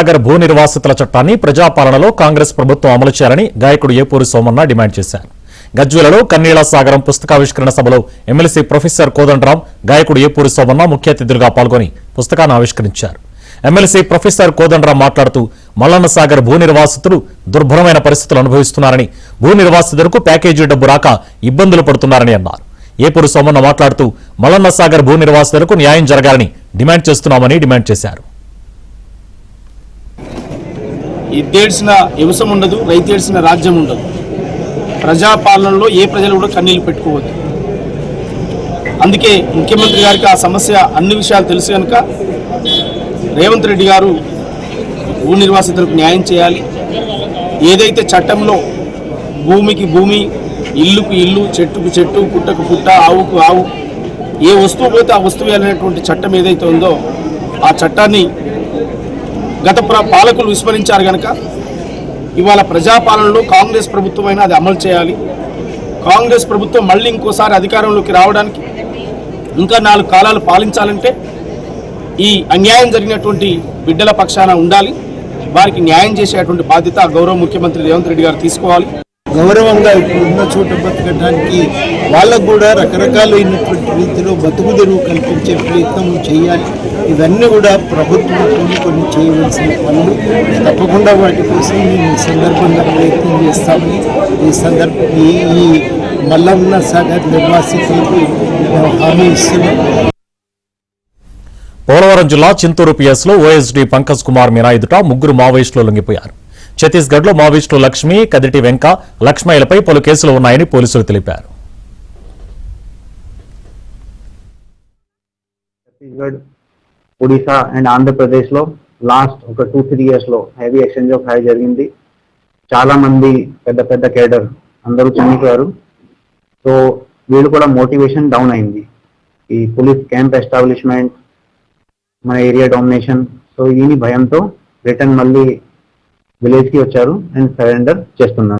సాగర్ భూ నిర్వాసితుల చట్టాన్ని ప్రజాపాలనలో కాంగ్రెస్ ప్రభుత్వం అమలు చేయాలని గాయకుడు ఏపూరి సోమన్న డిమాండ్ చేశారు. గజ్వేలలో కన్నీళ్ల సాగరం పుస్తకావిష్కరణ సభలో ఎమ్మెల్సీ ప్రొఫెసర్ కోదండరాం, గాయకుడు ఏపూరి సోమన్న ముఖ్య అతిథులుగా పాల్గొని పుస్తకాన్ని ఆవిష్కరించారు. ఎమ్మెల్సీ ప్రొఫెసర్ కోదండరాం మాట్లాడుతూ మల్లన్న సాగర్ భూ నిర్వాసితులు దుర్భరమైన పరిస్థితులు అనుభవిస్తున్నారని, భూ నిర్వాసితులకు ప్యాకేజీ డబ్బు రాక ఇబ్బందులు పడుతున్నారని అన్నారు. ఏపూరి సోమన్న మాట్లాడుతూ మల్లన్న సాగర్ భూ నిర్వాసితులకు న్యాయం జరగాలని డిమాండ్ చేస్తున్నామని డిమాండ్ చేశారు. ఇద్దేడ్చిన వ్యవసాయం ఉండదు, రైతేడ్చిన రాజ్యం ఉండదు. ప్రజాపాలనలో ఏ ప్రజలు కూడా కన్నీళ్లు పెట్టుకోవద్దు. అందుకే ముఖ్యమంత్రి గారికి ఆ సమస్య అన్ని విషయాలు తెలుసు కనుక రేవంత్ రెడ్డి గారు భూ నిర్వాసితులకు న్యాయం చేయాలి. ఏదైతే చట్టంలో భూమికి భూమి, ఇల్లుకు ఇల్లు, చెట్టుకు చెట్టు, పుట్టకు పుట్ట, ఆవుకు ఆవు, ఏ వస్తువు పోతే ఆ వస్తువు అనేటువంటి చట్టం ఏదైతే ఉందో ఆ చట్టాన్ని గత పాలకులు విస్మరించారు కనుక ఇవాళ ప్రజాపాలనలో కాంగ్రెస్ ప్రభుత్వమైనా అది అమలు చేయాలి. కాంగ్రెస్ ప్రభుత్వం మళ్ళీ ఇంకోసారి అధికారంలోకి రావడానికి, ఇంకా 4 కాలాలు పాలించాలంటే ఈ అన్యాయం జరిగినటువంటి బిడ్డల పక్షాన ఉండాలి. వారికి న్యాయం చేసేటువంటి బాధ్యత గౌరవ ముఖ్యమంత్రి రేవంత్ రెడ్డి గారు తీసుకోవాలి. గౌరవంగా ఇప్పుడున్న చోట బతకడానికి వాళ్ళకు కూడా రకరకాలైనటువంటి రీతిలో బతుకు తెరువు కల్పించే ప్రయత్నం చేయాలి. ఇవన్నీ కూడా ప్రభుత్వం కొన్ని చేయవలసిన పనులు. తప్పకుండా వాటి కోసం మేము సందర్భంగా ప్రయత్నం చేస్తామని ఈ మల్లన్న సాగర్ నిర్వాసితులకు హామీ ఇస్తున్నాం. పోలవరం జిల్లా చింతూరు పిఎస్లో ఓఎస్డీ పంకజ్ కుమార్ మీనా ఎదుట 3 మావోయిస్టులు లొంగిపోయారు. ఛత్తీస్గఢ్లో మావోయిస్టులు లక్ష్మి, కదిటి వెంక, లక్ష్మయ్యలపై పలు కేసులు ఉన్నాయని పోలీసులు తెలిపారు. ఛత్తీస్గఢ్, ఒడిశా అండ్ ఆంధ్రప్రదేశ్ లో లాస్ట్ ఒక 2-3 years లో హెవీ ఎక్స్చేంజ్ ఆఫ్ ఫైర్ జరిగింది. చాలా మంది పెద్ద పెద్ద కేడర్ అందరూ చనిపోయారు. సో వీళ్ళు కూడా మోటివేషన్ డౌన్ అయింది. ఈ పోలీస్ క్యాంప్ ఎస్టాబ్లిష్మెంట్, మన ఏరియా డామినేషన్, సో ఈ భయంతో రిటర్న్ మళ్ళీ విలేజ్ కి వచ్చారు అండ్ సరెండర్ చేస్తున్నారు.